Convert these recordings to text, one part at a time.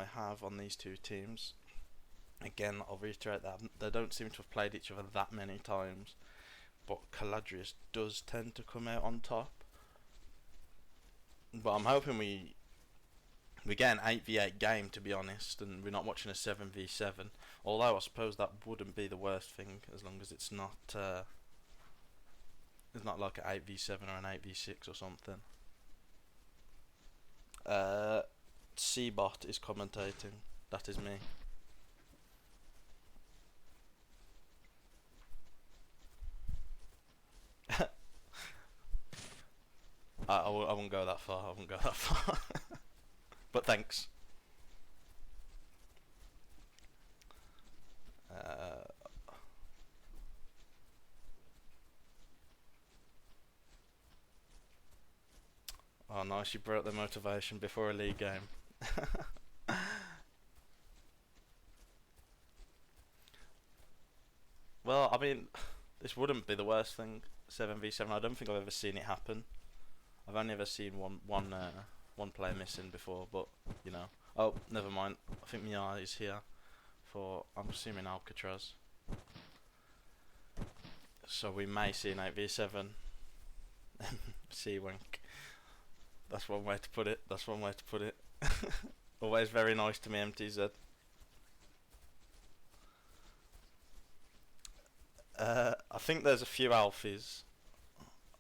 I have on these two teams, again, I'll reiterate that they don't seem to have played each other that many times, but Caladrius does tend to come out on top. But I'm hoping we get an 8v8 game, to be honest, and we're not watching a 7v7. Although I suppose that wouldn't be the worst thing, as long as it's not like an 8v7 or an 8v6 or something. Cbot is commentating. That is me. I won't go that far. I won't go that far. But thanks. Oh nice, you broke the motivation before a league game. Well, I mean, this wouldn't be the worst thing, 7v7. I don't think I've ever seen it happen. I've only ever seen one player missing before, but you know. Oh, never mind. I think Mia is here for, I'm assuming, Alcatraz. So we may see an 8v7. See wink. That's one way to put it. That's one way to put it. Always very nice to me, MTZ. I think there's a few alphys.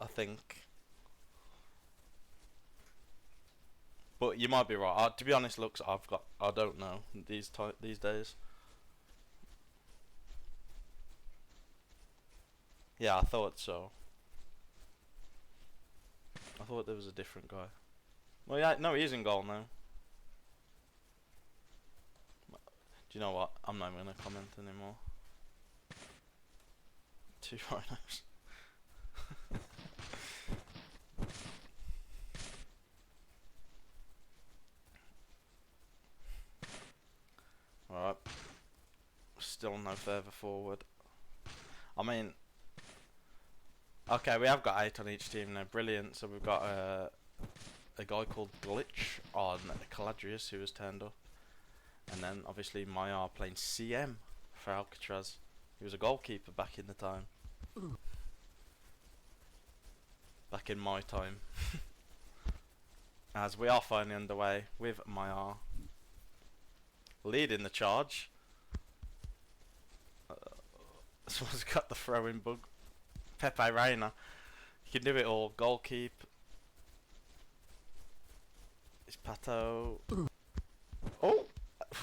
I think. But you might be right. To be honest, looks I don't know these days. Yeah, I thought so. I thought there was a different guy. Well, yeah, no, he is in goal now. Do you know what? I'm not even gonna comment anymore. 2 rhinos. Alright. Still no further forward. I mean, okay, we have got 8 on each team now. Brilliant. So we've got a guy called Glitch on Caladrius who has turned up. And then obviously Maya playing CM for Alcatraz. He was a goalkeeper back in the time. Back in my time. As we are finally underway with Maya leading the charge. Someone's got the throwing bug. Pepe Reina. You can do it all. Goalkeep. It's Pato. Oh!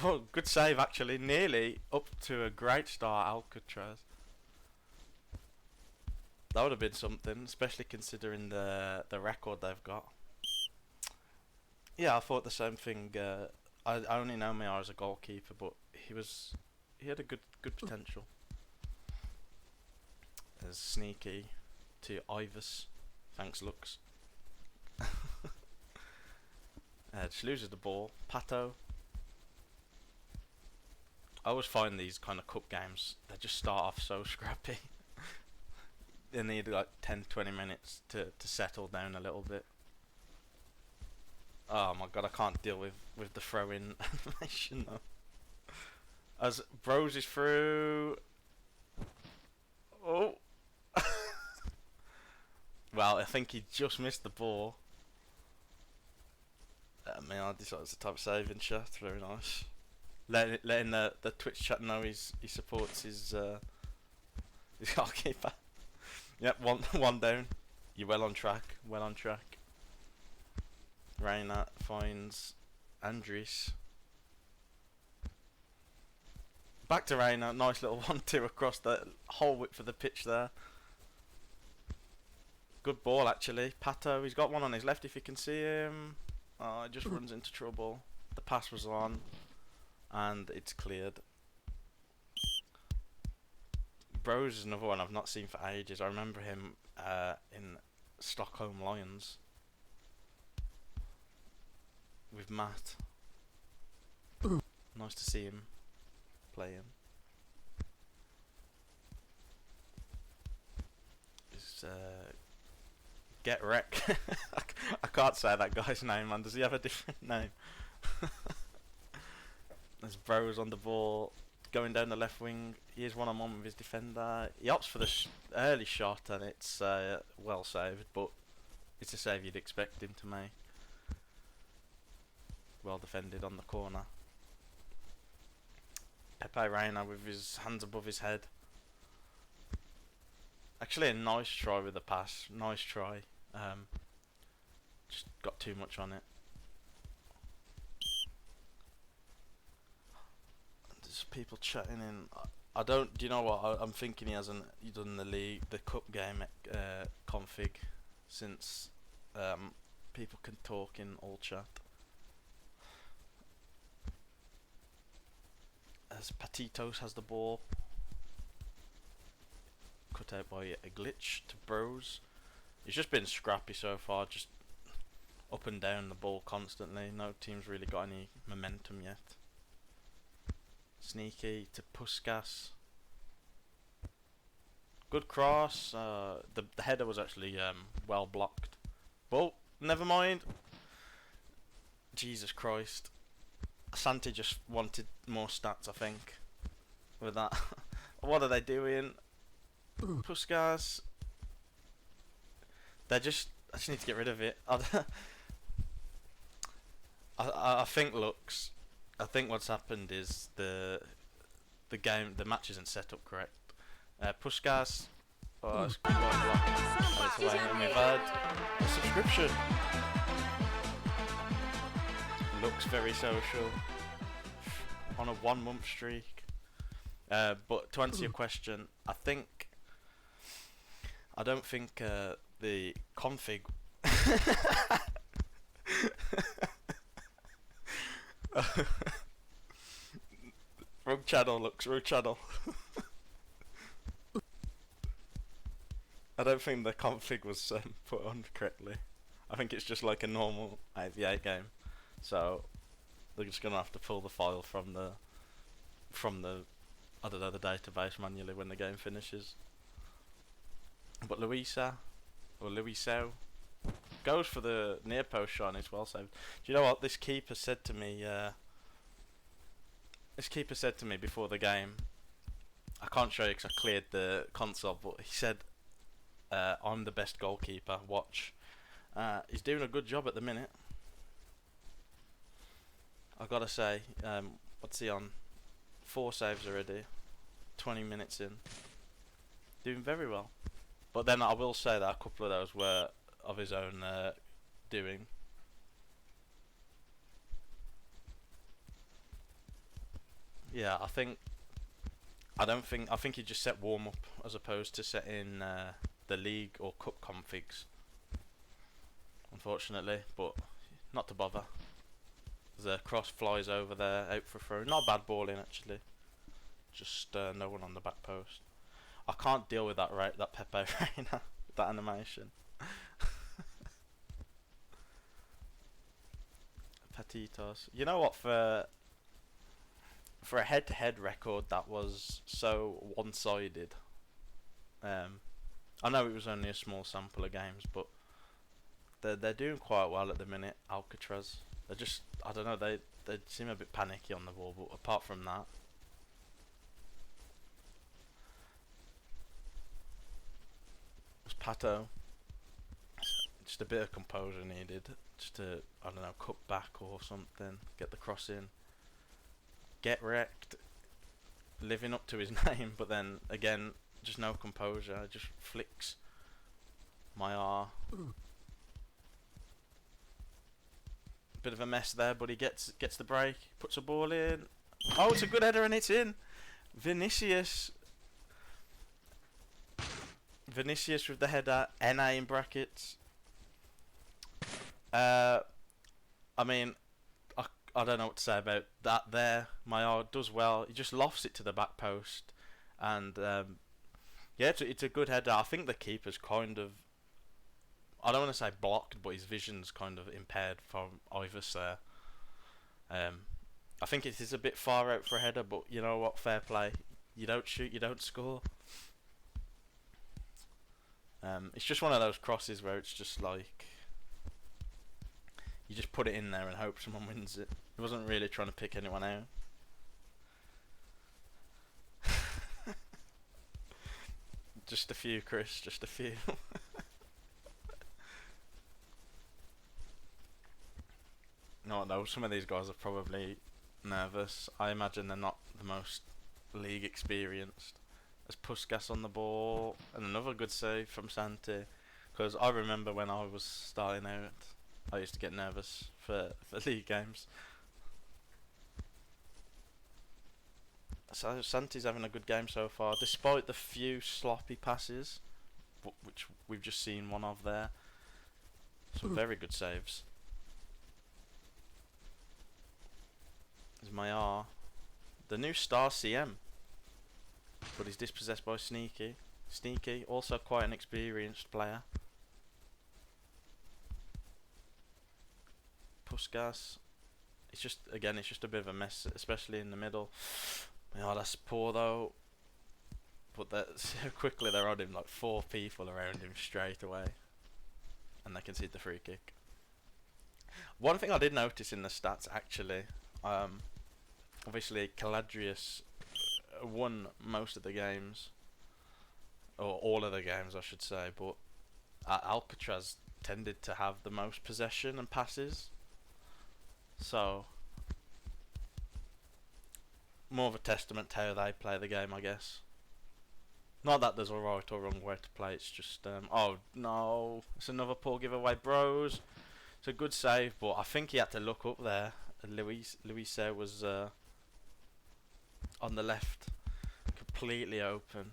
Oh, good save actually. Nearly up to a great start, Alcatraz. That would have been something, especially considering the record they've got. Yeah, I thought the same thing. I only know Mia as a goalkeeper, but he had a good potential. There's sneaky to Ivers. Thanks, looks. Just loses the ball. Pato. I always find these kind of cup games, they just start off so scrappy. They need like 10-20 minutes to settle down a little bit. Oh my god, I can't deal with the throw-in animation though. As Bros is through. Oh. Well, I think he just missed the ball. I decided to type saving chat. Very nice. Letting the Twitch chat know he supports his goalkeeper. Yep, one down. You're well on track. Well on track. Reina finds Andres. Back to Reina. Nice little 1-2 across the whole width of the pitch there. Good ball actually. Pato, he's got one on his left if you can see him. Oh, it just runs into trouble. The pass was on. And it's cleared. Bros is another one I've not seen for ages. I remember him in Stockholm Lions with Matt. Nice to see him playing. Is Get Wreck. I can't say that guy's name, man. Does he have a different name? There's Bros on the ball, going down the left wing. Here's one-on-one with his defender. He opts for the early shot, and it's well saved, but it's a save you'd expect him to make. Well defended on the corner. Pepe Reina with his hands above his head. Actually, a nice try with the pass. Nice try. Just got too much on it. There's people chatting in. I don't. Do you know what? I'm thinking he hasn't. He done the cup game config since people can talk in all chat. As Patitos has the ball. Cut out by a glitch to Bros. He's just been scrappy so far, just up and down the ball constantly. No team's really got any momentum yet. Sneaky to Puskas. Good cross. The header was actually well blocked. Well, never mind. Jesus Christ. Santi just wanted more stats, I think, with that. What are they doing? Puskas. I just need to get rid of it. I think I think what's happened is the match isn't set up correct. Puskas. Oh, it's quite blocked. Away. And we've had a subscription. Looks very social. On a 1 month streak. But to answer your question, I don't think the config wrong channel, looks wrong channel. I don't think the config was put on correctly. I think it's just like a normal AV8 game, so they're just gonna have to pull the file from the I don't know, the database manually when the game finishes. But Luisao goes for the near post shot, and it's well saved. Do you know what this keeper said to me? Before the game. I can't show you because I cleared the console, but he said, "I'm the best goalkeeper. Watch." He's doing a good job at the minute. I gotta say, what's he on? 4 saves already. 20 minutes in. Doing very well. But then I will say that a couple of those were of his own doing. Yeah, I think he just set warm up as opposed to setting the league or cup configs. Unfortunately, but not to bother. The cross flies over there, out for throw. Not bad ball in actually. Just no one on the back post. I can't deal with that that Pepe Reina, that animation. Patitos. You know what? For a head-to-head record, that was so one-sided. I know it was only a small sample of games, but they're doing quite well at the minute. Alcatraz. They're just, I don't know, they seem a bit panicky on the ball, but apart from that, it was Pato. Just a bit of composure needed, just to, I don't know, cut back or something, get the cross in, get wrecked, living up to his name, but then again, just no composure, just flicks my R. Bit of a mess there, but he gets the break, puts a ball in. Oh, it's a good header and it's in. Vinicius with the header, NA in brackets. I mean, I don't know what to say about that there. Maillard does well. He just lofts it to the back post. And, yeah, it's a good header. I think the keeper's kind of, I don't want to say blocked, but his vision's kind of impaired from Ivers there. I think it is a bit far out for a header, but you know what? Fair play. You don't shoot, you don't score. It's just one of those crosses where it's just like, you just put it in there and hope someone wins it. He wasn't really trying to pick anyone out. Just a few, Chris. Just a few. No, some of these guys are probably nervous. I imagine they're not the most league experienced. There's Puskas on the ball, and another good save from Santi. Because I remember when I was starting out, I used to get nervous for league games. So Santi's having a good game so far, despite the few sloppy passes, which we've just seen one of there. Some very good saves. There's Mayar, the new star CM, but he's dispossessed by Sneaky. Sneaky, also quite an experienced player. Puskas, it's just a bit of a mess, especially in the middle. Oh, that's poor though. But so quickly they're on him, like 4 people around him straight away, and they concede the free kick. One thing I did notice in the stats actually, obviously Caladrius won most of the games, or all of the games I should say, but Alcatraz tended to have the most possession and passes. So, more of a testament to how they play the game, I guess. Not that there's a right or wrong way to play, it's just, oh no, it's another poor giveaway, bros. It's a good save, but I think he had to look up there. Luis was on the left, completely open.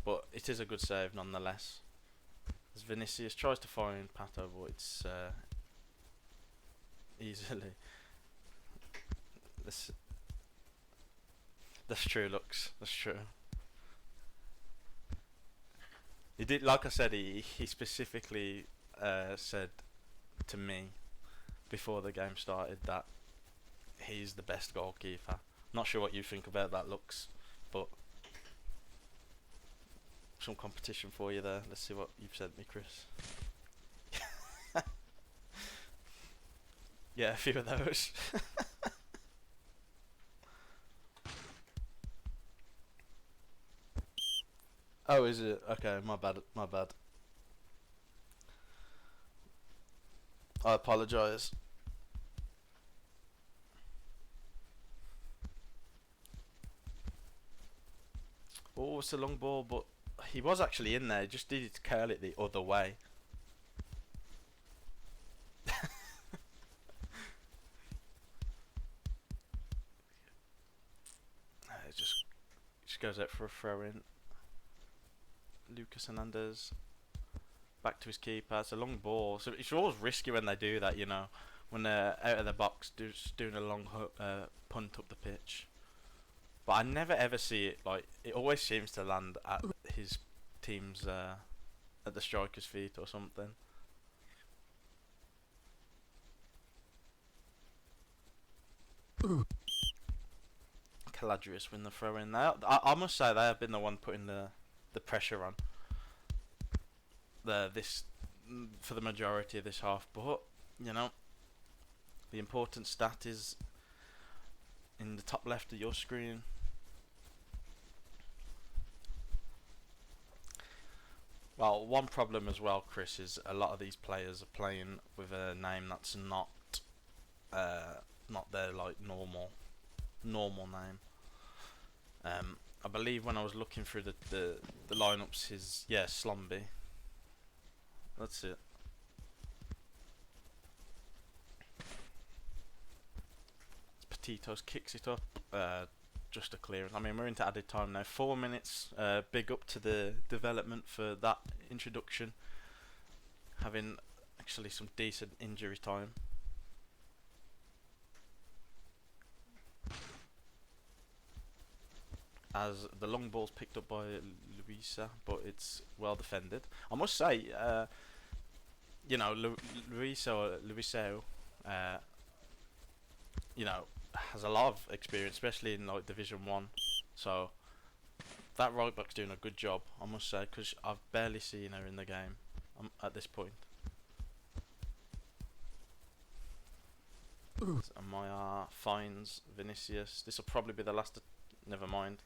But it is a good save nonetheless. As Vinicius tries to find Pato, but it's easily. That's true, Lux. That's true. He did, like I said, he specifically said to me before the game started that he's the best goalkeeper. Not sure what you think about that, Lux, but some competition for you there. Let's see what you've sent me, Chris. Yeah, a few of those. Oh, is it? Okay, my bad, my bad. I apologise. Oh, it's a long ball, but he was actually in there. He just needed to curl it the other way. It just goes out for a throw in. Lucas Hernandez back to his keeper. It's a long ball, so it's always risky when they do that, you know, when they're out of the box doing a long punt up the pitch. But I never ever see it, like, it always seems to land at his team's at the striker's feet or something. Caladrius win the throw in there. I must say they have been the one putting the pressure on this for the majority of this half, but you know, the important stat is in the top left of your screen. Well, one problem as well, Chris, is a lot of these players are playing with a name that's not their like normal name. I believe when I was looking through the lineups, Slumby. That's it. Petitos kicks it up. Just a clearance. I mean, we're into added time now. 4 minutes. Big up to the development for that introduction. Having actually some decent injury time. As the long ball's picked up by Luisa, but it's well defended. I must say, you know, Luisao, you know, has a lot of experience, especially in like Division 1. So that right back's doing a good job, I must say, because I've barely seen her in the game at this point. Maya finds Vinicius. This will probably be the last. Never mind.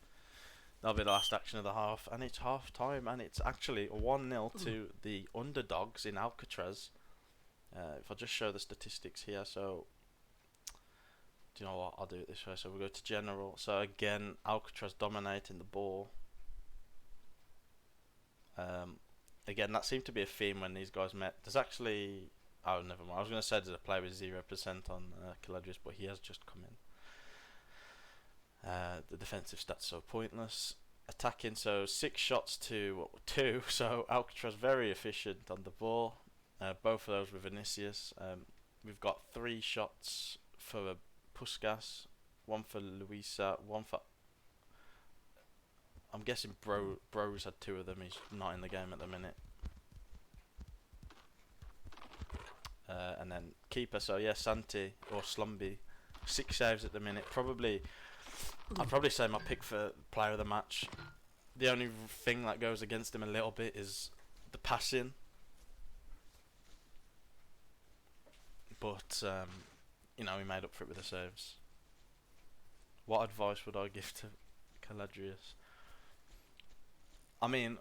That'll be the last action of the half, and it's half time, and it's actually 1-0 to the underdogs in Alcatraz. If I just show the statistics here, so do you know what? I'll do it this way. So we go to general. So again, Alcatraz dominating the ball. Again, that seemed to be a theme when these guys met. There's actually, oh, never mind. I was going to say there's a player with 0% on Caladrius, but he has just come in. The defensive stats so pointless. Attacking, so 6 shots to 2. So Alcatraz very efficient on the ball. Both of those with Vinicius. We've got 3 shots for Puskas, 1 for Luisa, 1 for. I'm guessing Bro's had 2 of them. He's not in the game at the minute. And then keeper. So yeah, Santi or Slumby, 6 saves at the minute. I'd probably say my pick for player of the match. The only thing that goes against him a little bit is the passing. But you know, he made up for it with the saves. What advice would I give to Caladrius? I mean,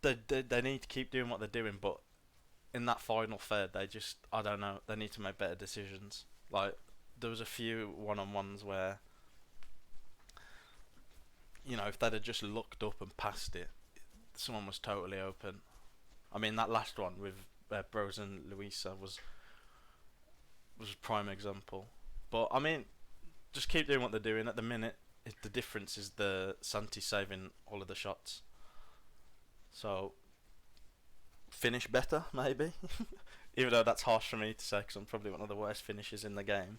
they need to keep doing what they're doing, but in that final third, I don't know, they need to make better decisions. Like, there was a few one-on-ones where, you know, if they'd have just looked up and passed it, someone was totally open. I mean, that last one with Bros and Luisa was a prime example. But I mean, just keep doing what they're doing. At the minute, the difference is the Santi saving all of the shots. So finish better, maybe. Even though that's harsh for me to say, because I'm probably one of the worst finishers in the game.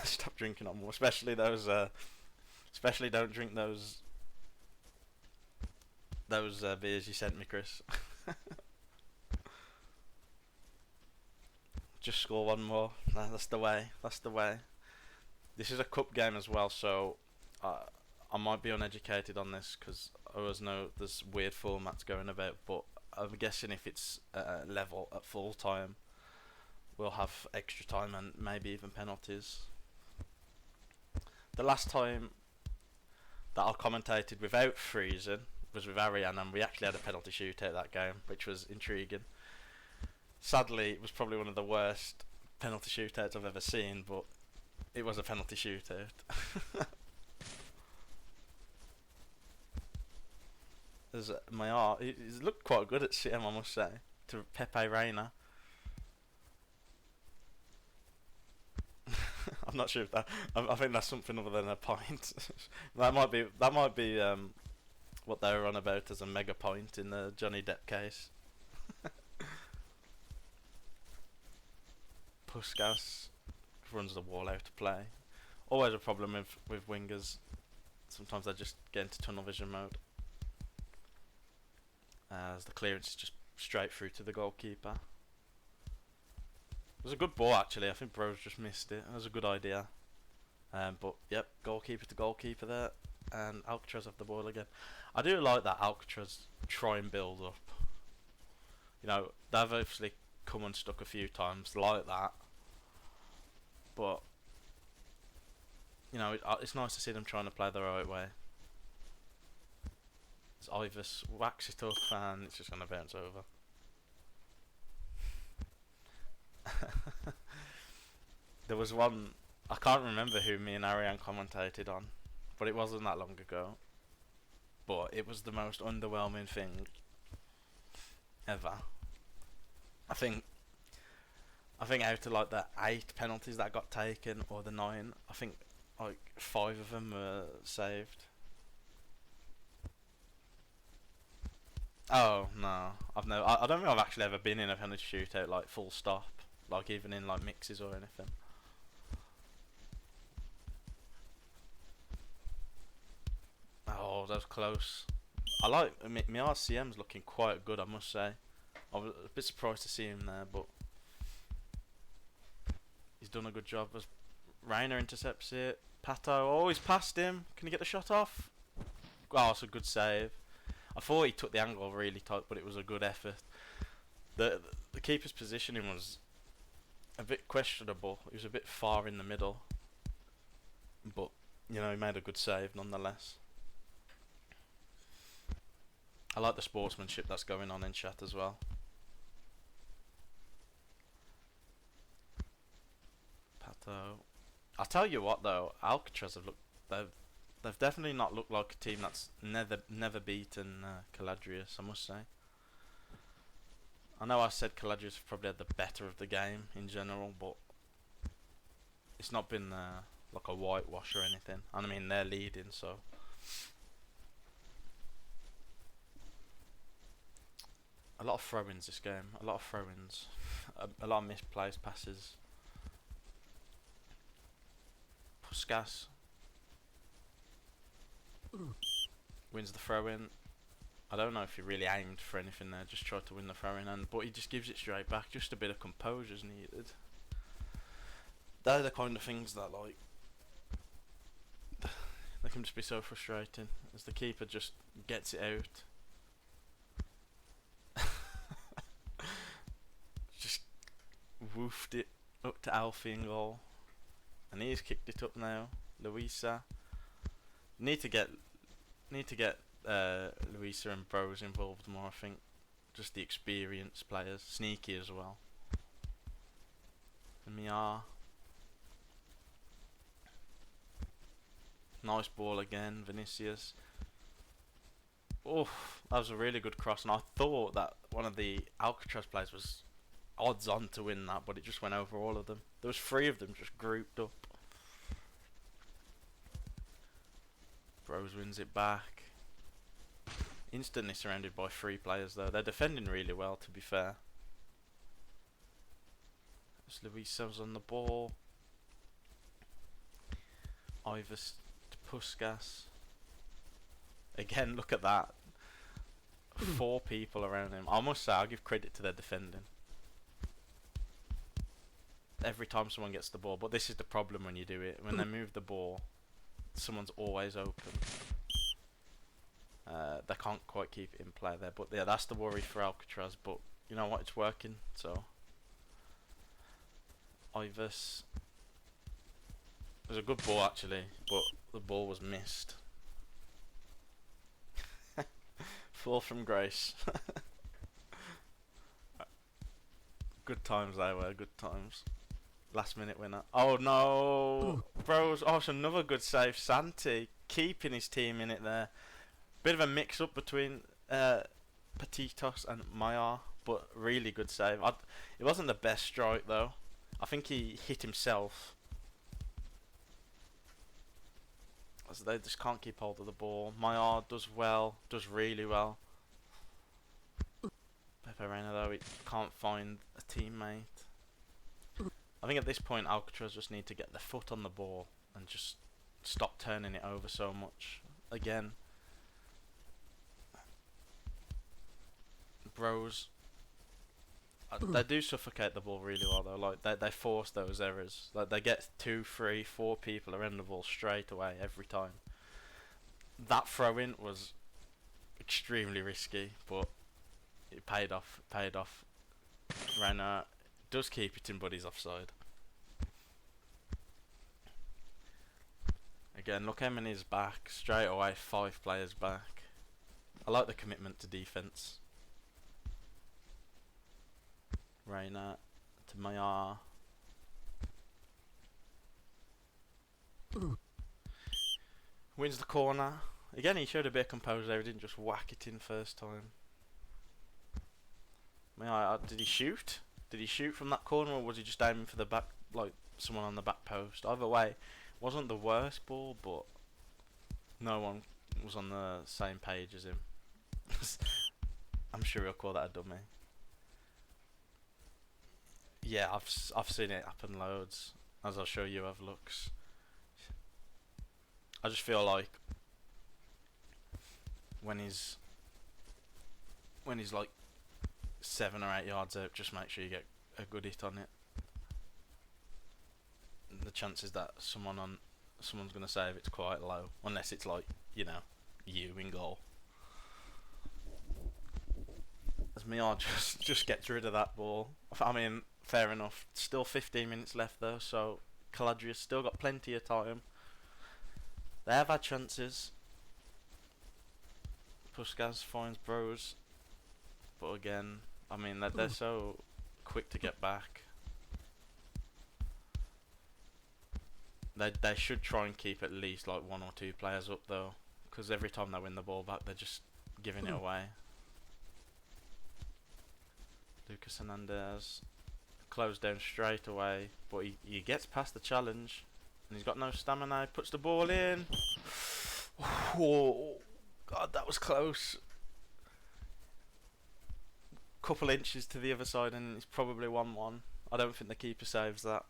Stop drinking on more, especially those. Especially don't drink those beers you sent me, Chris. Just score 1 more. No, that's the way. That's the way. This is a cup game as well, so I might be uneducated on this because I always know there's weird formats going about. But I'm guessing if it's level at full time, we'll have extra time and maybe even penalties. The last time that I commentated without freezing was with Ariane, and we actually had a penalty shootout that game, which was intriguing. Sadly, it was probably one of the worst penalty shootouts I've ever seen, but it was a penalty shootout. There's Mayar. He's looked quite good at CM, I must say, to Pepe Reina. I'm not sure if that. I think that's something other than a pint. that might be what they were on about as a mega point in the Johnny Depp case. Puskas runs the wall out to play. Always a problem with wingers. Sometimes they just get into tunnel vision mode. As the clearance is just straight through to the goalkeeper. It was a good ball actually. I think Bros just missed it. It was a good idea. But yep, goalkeeper to goalkeeper there, and Alcatraz have the ball again. I do like that Alcatraz try and build up. You know, they've obviously come unstuck a few times like that. But you know, it's nice to see them trying to play the right way. As Ivers whacks it up and it's just going to bounce over. There was one, I can't remember who me and Ariane commentated on, but it wasn't that long ago. But it was the most underwhelming thing ever. I think out of like the 8 penalties that got taken, or the 9, I think like 5 of them were saved. Oh no, I don't think I've actually ever been in a penalty shootout like full stop, like even in like mixes or anything. Oh, that was close. I like my RCM's looking quite good, I must say. I was a bit surprised to see him there, but he's done a good job. As Rainer intercepts it, Pato, oh, he's past him. Can he get the shot off? Oh, it's a good save. I thought he took the angle really tight, but it was a good effort. The keeper's positioning was a bit questionable. He was a bit far in the middle, but you know, he made a good save nonetheless. I like the sportsmanship that's going on in chat as well. Pato. I'll tell you what though, Alcatraz have looked. They've definitely not looked like a team that's never beaten Caladrius, I must say. I know I said Caladrius probably had the better of the game in general, but it's not been like a whitewash or anything. And I mean, they're leading, so. A lot of throw-ins this game. A lot of throw-ins. A lot of misplaced passes. Puskas wins the throw-in. I don't know if he really aimed for anything there. Just tried to win the throw-in, but he just gives it straight back. Just a bit of composure's needed. They're the kind of things that, like, they can just be so frustrating as the keeper just gets it out. Just woofed it up to Alfie in goal, and he's kicked it up now. Luisa need to get Luisa and Bros involved more. I think just the experienced players, sneaky as well. And Miar, nice ball again. Vinicius. Oh, that was a really good cross, and I thought that one of the Alcatraz players was odds on to win that, but it just went over all of them. There was 3 of them just grouped up. Bros wins it back. Instantly surrounded by 3 players though. They're defending really well, to be fair. As Luiso's on the ball. Ivers to Puskas. Again, look at that. 4 people around him. I must say, I'll give credit to their defending. Every time someone gets the ball, but this is the problem when you do it. When they move the ball, someone's always open. They can't quite keep it in play there, but yeah, that's the worry for Alcatraz. But you know what, it's working. So Ivers, it was a good ball actually, but the ball was missed. Fall from grace. Good times they were, good times. Last minute winner. Oh no! Bros, oh, it's another good save. Santi keeping his team in it there. Bit of a mix up between Petitos and Maillard, but really good save. It wasn't the best strike though. I think he hit himself. As they just can't keep hold of the ball. Maillard does well, does really well. Pepe Reina though, he can't find a teammate. I think at this point Alcatraz just need to get their foot on the ball and just stop turning it over so much. Again, Bros, they do suffocate the ball really well though. Like they force those errors. Like they get 2, 3, 4 people around the ball straight away every time. That throw-in was extremely risky, but it paid off. Reina does keep it in, but he's offside. Again, look how many's back straight away. 5 players back. I like the commitment to defense. Reina to Maillard. Wins the corner. Again, he showed a bit of composure there. He didn't just whack it in first time. Maillard, did he shoot? Did he shoot from that corner, or was he just aiming for the back, like someone on the back post? Either way, wasn't the worst ball, but no one was on the same page as him. I'm sure he'll call that a dummy. Yeah, I've seen it happen loads, as I'll show you have looks. I just feel like when he's like 7 or 8 yards out, just make sure you get a good hit on it. The chances that someone's gonna save it's quite low, unless it's like, you know, you in goal. As Miar just gets rid of that ball. I mean, fair enough. Still 15 minutes left though, so Caladrius still got plenty of time. They have had chances. Puskas finds Bros, but again, I mean they're so quick to get back. They should try and keep at least like 1 or 2 players up though, because every time they win the ball back, they're just giving it away. Lucas Hernandez closed down straight away, but he gets past the challenge, and he's got no stamina. He puts the ball in. Oh, God, that was close. Couple inches to the other side, and it's probably 1-1. I don't think the keeper saves that.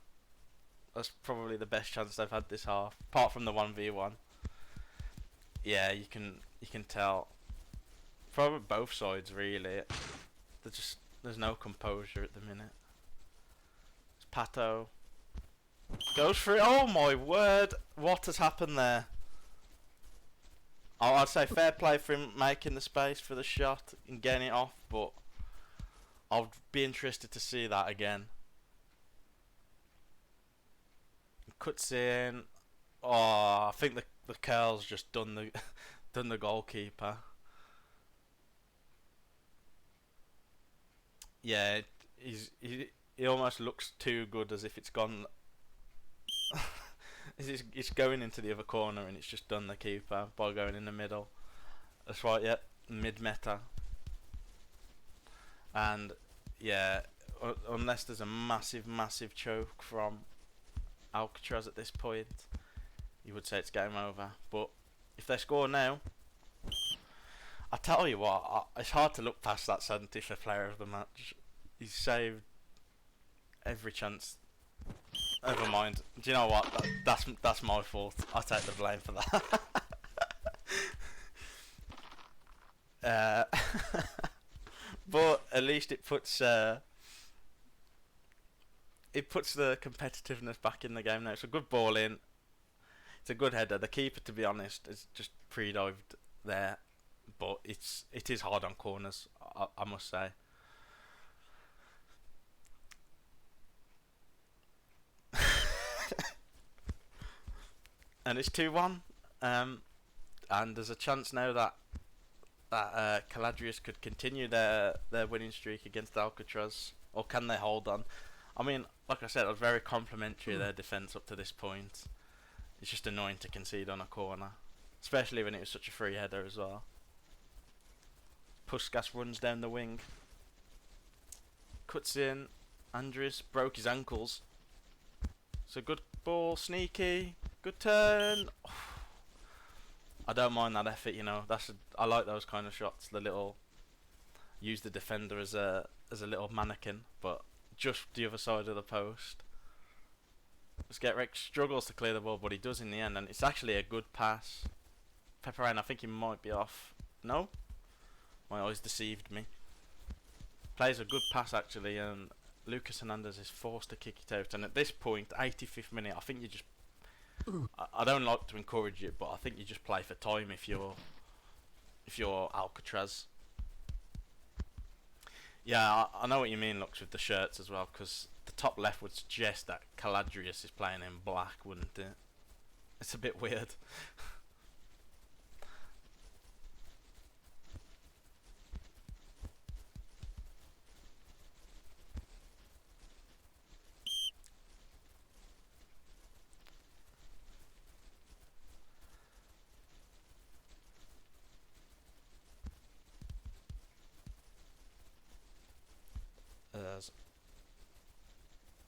That's probably the best chance they've had this half, apart from the 1v1. Yeah, you can tell. Probably both sides really. There's no composure at the minute. It's Pato goes for it. Oh my word! What has happened there? I'd say fair play for him making the space for the shot and getting it off, but I'd be interested to see that again. Cuts in. Oh, I think the curl's just done the done the goalkeeper. Yeah, he almost looks too good, as if it's gone. It's going into the other corner, and it's just done the keeper by going in the middle. That's right. Yep, mid-meta. And yeah, unless there's a massive choke from Alcatraz at this point, you would say it's game over. But if they score now, I tell you what, it's hard to look past that Santi for player of the match. He's saved every chance. Never mind. Do you know what? That's my fault. I take the blame for that. But at least it puts the competitiveness back in the game now. It's a good ball in. It's a good header. The keeper, to be honest, is just pre-dived there, but it is hard on corners, I must say. And it's 2-1, and there's a chance now that Caladrius could continue their winning streak against Alcatraz, or can they hold on? I mean, like I said, I was very complimentary of their defence up to this point. It's just annoying to concede on a corner, especially when it was such a free header as well. Puskas runs down the wing, cuts in. Andres broke his ankles. It's a good ball, sneaky, good turn. I don't mind that effort, you know. I like those kind of shots. The little use the defender as a little mannequin, but just the other side of the post. Rex struggles to clear the ball, but he does in the end, and it's actually a good pass. Pepperine, I think he might be off. No, my eyes deceived me. Plays a good pass actually, and Lucas Hernandez is forced to kick it out. And at this point, 85th minute, I think you just. I don't like to encourage it, but I think you just play for time if you're Alcatraz. Yeah, I know what you mean, Lux, with the shirts as well, because the top left would suggest that Caladrius is playing in black, wouldn't it? It's a bit weird.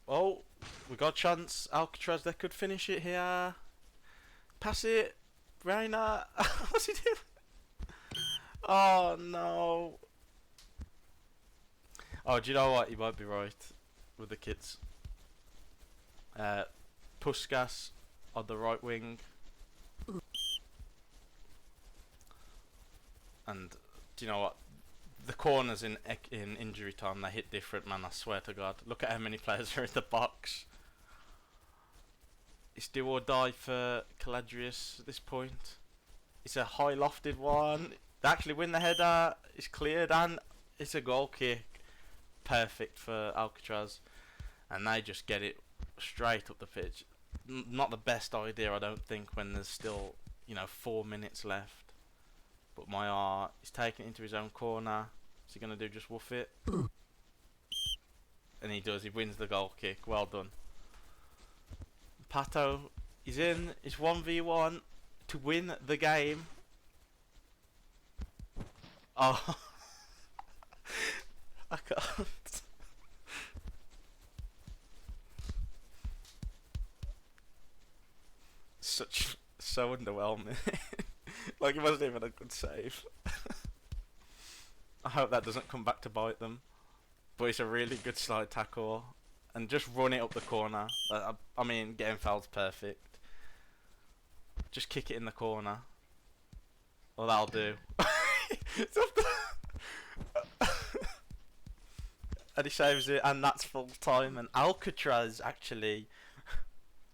Oh, we got a chance. Alcatraz, they could finish it here. Pass it. Reina. What's he doing? Oh, no. Oh, do you know what? You might be right with the kids. Puskas on the right wing. And do you know what? The corners in injury time, they hit different, man, I swear to God. Look at how many players are in the box. It's do or die for Caladrius at this point. It's a high lofted one. They actually win the header. It's cleared, and it's a goal kick. Perfect for Alcatraz. and they just get it straight up the pitch. Not the best idea, I don't think, when there's still 4 minutes left. But Maiar is taking it into his own corner. Is he gonna do just woof it? And he does. He wins the goal kick. Well done. Pato is in. It's 1v1 to win the game. Oh, I can't. So underwhelming. Like, it wasn't even a good save. I hope that doesn't come back to bite them. But it's a really good slide tackle. And just run it up the corner. I mean, getting fouled's perfect. Just kick it in the corner. Well, that'll do. And he saves it, and that's full time. And Alcatraz actually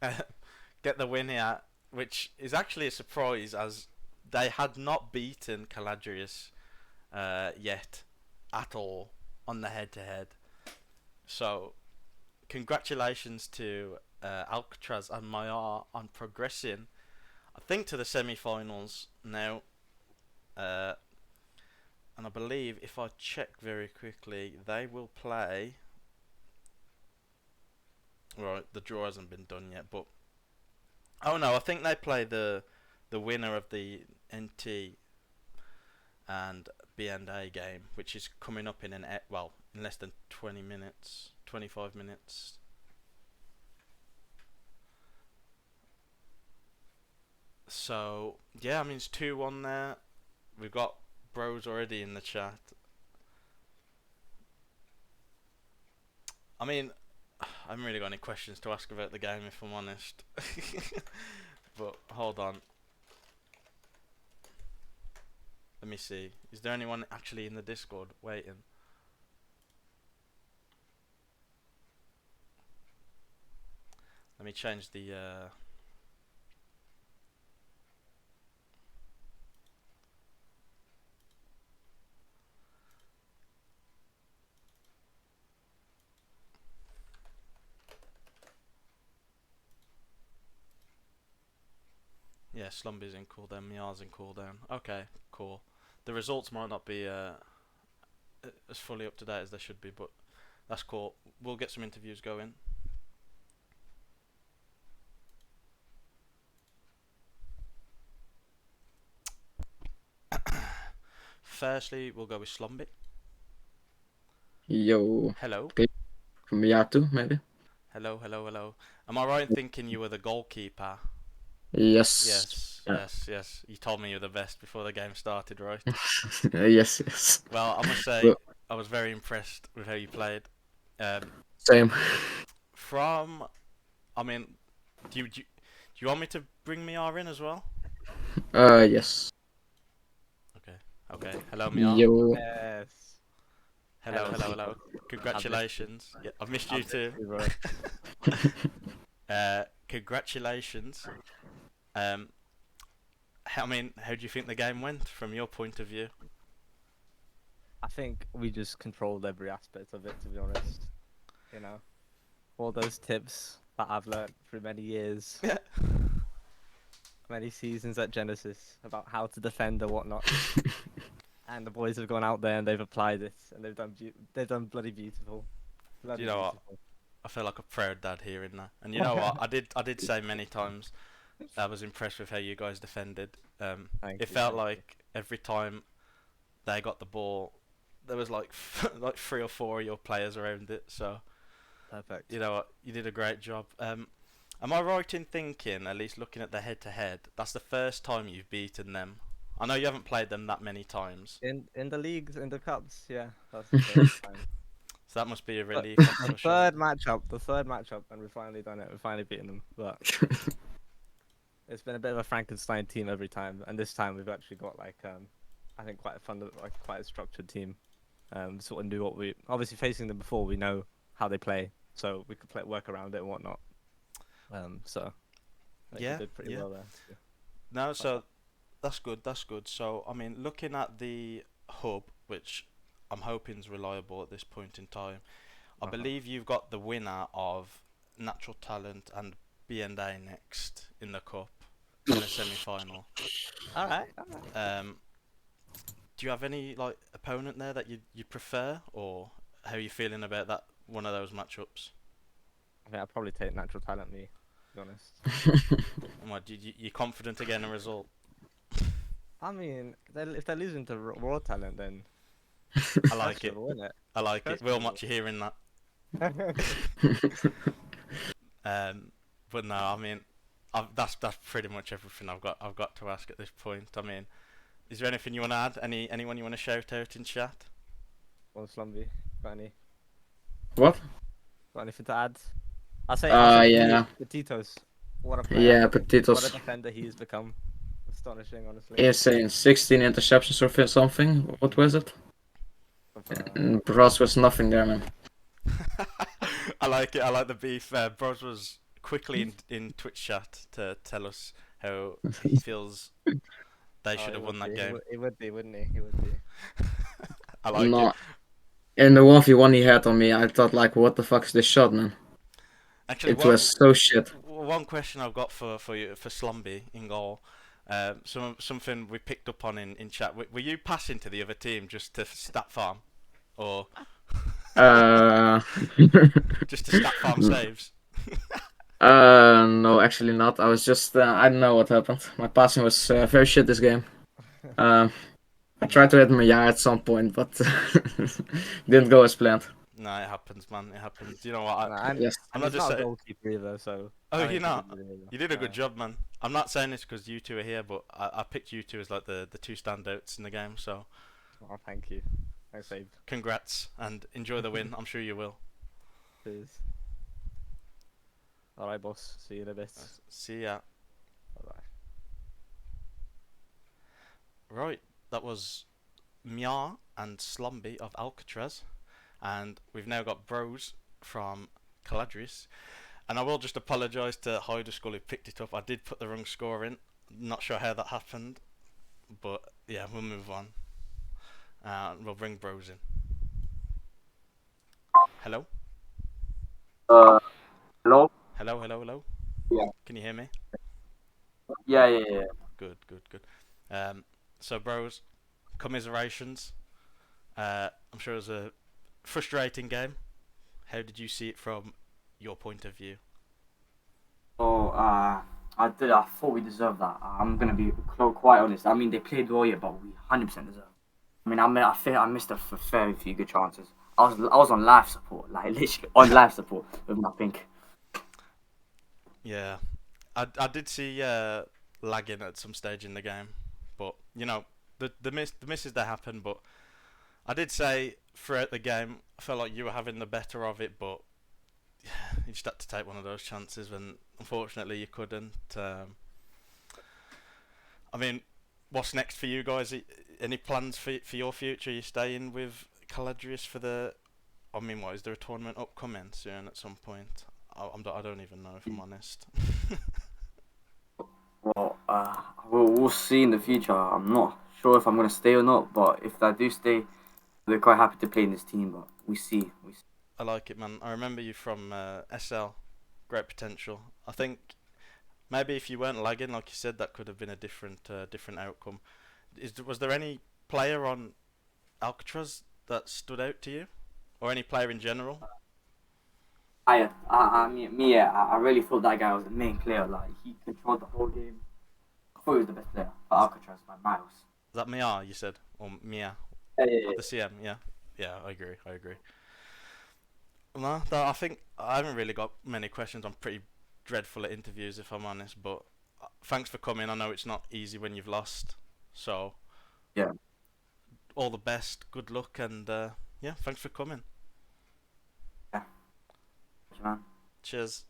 get the win here, which is actually a surprise, as they had not beaten Caladrius yet at all on the head-to-head. So, congratulations to Alcatraz and Maiar on progressing, I think, to the semi-finals now. And I believe, if I check very quickly, they will play... Right, the draw hasn't been done yet, but... Oh no, I think they play the winner of the NT and B&A game, which is coming up in in less than 20 minutes, 25 minutes. So, yeah, I mean, it's 2-1 there. We've got bros already in the chat. I mean, I haven't really got any questions to ask about the game, if I'm honest. But hold on. Let me see. Is there anyone actually in the Discord waiting? Let me change the yeah, Slumby's in cooldown, Miar's in cooldown. Okay, cool. The results might not be as fully up to date as they should be, but that's cool. We'll get some interviews going. Firstly, we'll go with Slumby. Yo. Hello. Okay. From Yatu, maybe? Hello, hello, hello. Am I right in thinking you were the goalkeeper? Yes. Yes. You told me you were the best before the game started, right? Yes. Well, I must say, Well, I was very impressed with how you played. same. I mean, do you want me to bring Miar in as well? Yes. Okay. Hello, Miar. Yo. Yes. Hello. Congratulations. Yeah, I've missed you too. Congratulations. I mean, how do you think the game went from your point of view? I think we just controlled every aspect of it, to be honest. You know, all those tips that I've learned through many years, many seasons at Genesis about how to defend and whatnot. And the boys have gone out there and they've applied it, and they've done bloody beautiful. You know what? I feel like a proud dad hearing that. And you know what? I did say many times I was impressed with how you guys defended. It felt like every time they got the ball, there was like 3 or 4 of your players around it. So perfect. You know what? You did a great job. Am I right in thinking, at least looking at the head-to-head, that's the first time you've beaten them? I know you haven't played them that many times. In the leagues, in the cups, yeah, that's the first time. So that must be a relief. The third matchup, and we've finally done it. We've finally beaten them. But it's been a bit of a Frankenstein team every time, and this time we've actually got I think quite a structured team. Sort of knew what we obviously facing them before. We know how they play, so we could work around it and whatnot. So yeah, we did pretty well there. Yeah. No, so that's good. So I mean, looking at the hub, which I'm hoping is reliable at this point in time, I believe you've got the winner of Natural Talent and B&A next in the cup in the semi-final. All right. Do you have any like opponent there that you prefer, or how are you feeling about that one of those matchups? I think I'd probably take Natural Talent, me, to be honest. And what, you confident to get a result? I mean, if they're losing to Raw Talent, then I like it. will win it. I like it. Will, Will. much you hearing that? But no, I mean, that's pretty much everything I've got to ask at this point. I mean, is there anything you want to add? Anyone you want to shout out in chat? Well, Slumby, got any? What? Got anything to add? I'll say Yeah. Petitos. What a player. Yeah, What a Petitos. defender he's become. Astonishing, honestly. He's saying 16 interceptions or something. What was it? Bros was nothing there, man. I like it. I like the beef. Bros was quickly in Twitch chat to tell us how he feels they should have won that game. He would be, wouldn't he? He would be. I like it. In the 1v1 he had on me, I thought like, what the fuck is this shot, man? Actually, it was so shit. One question I've got for you for Slumby in goal. Something we picked up on in chat. Were you passing to the other team just to stat farm, or just to stat farm saves? No, actually not. I was just I don't know what happened. My passing was very shit this game. I tried to hit Maya at some point, but didn't go as planned. No, it happens, man. It happens. You know what? I'm not just a goalkeeper either, so. Oh, you're not. You did a good job, man. I'm not saying this because you two are here, but I picked you two as like the two standouts in the game. So. Oh, thank you. Thanks, Abe. Congrats and enjoy the win. I'm sure you will. Cheers. Alright, boss. See you in a bit. See ya. Bye-bye. Right, that was Mia and Slumby of Alcatraz, and we've now got Bros from Caladrius. And I will just apologise to Hyder Skull who picked it up. I did put the wrong score in. Not sure how that happened, but yeah, we'll move on. We'll bring Bros in. Hello? Hello? Hello? Yeah. Can you hear me? Yeah. Good. So Bros, commiserations. I'm sure it was a frustrating game. How did you see it from your point of view? Oh, I thought we deserved that. I'm gonna be quite honest. I mean, they played well, yeah, but we 100% deserved. I mean, I missed a fair few good chances. I was on life support, like literally on life support with my pink. Yeah, I did see lagging at some stage in the game, but you know the misses that happen. But I did say throughout the game I felt like you were having the better of it, but you just had to take one of those chances, and unfortunately you couldn't. I mean, what's next for you guys? Any plans for your future? Are you staying with Caladrius for the? I mean, what is there a tournament upcoming soon at some point? I don't even know if I'm honest. Well, we'll see in the future. I'm not sure if I'm gonna stay or not, but if I do stay, we're quite happy to play in this team. But we see. I like it, man. I remember you from SL. Great potential. I think maybe if you weren't lagging, like you said, that could have been a different outcome. Was there any player on Alcatraz that stood out to you, or any player in general? I really thought that guy was the main player. Like he controlled the whole game. I thought he was the best player for Alcatraz by miles. Is that Mia you said, or Mia? Yeah. The CM, yeah. I agree. No, I think I haven't really got many questions. I'm pretty dreadful at interviews, if I'm honest. But thanks for coming. I know it's not easy when you've lost. So yeah, all the best. Good luck, and yeah, thanks for coming. Yeah. Man. Cheers.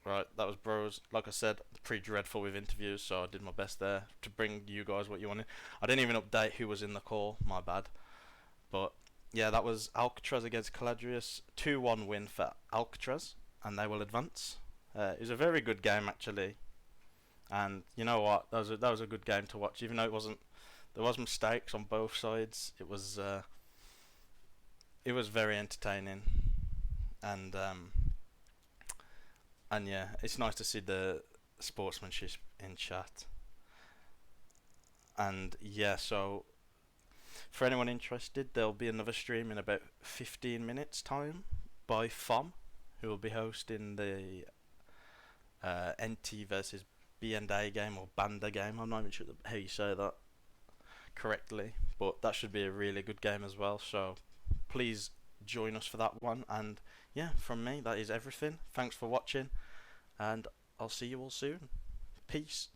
Right, that was Bros. Like I said, pretty dreadful with interviews, so I did my best there to bring you guys what you wanted. I didn't even update who was in the call. My bad. But yeah, that was Alcatraz against Caladrius. 2-1 win for Alcatraz, and they will advance. It was a very good game actually, and you know what? That was a good game to watch. Even though there was mistakes on both sides. It was it was very entertaining, and yeah, it's nice to see the sportsmanship in chat. And yeah, so for anyone interested, there'll be another stream in about 15 minutes time by FOM, who will be hosting the NT versus B&A game, or Banda game. I'm not even sure how you say that correctly, but that should be a really good game as well, so please join us for that one. And yeah, from me, that is everything. Thanks for watching, and I'll see you all soon. Peace.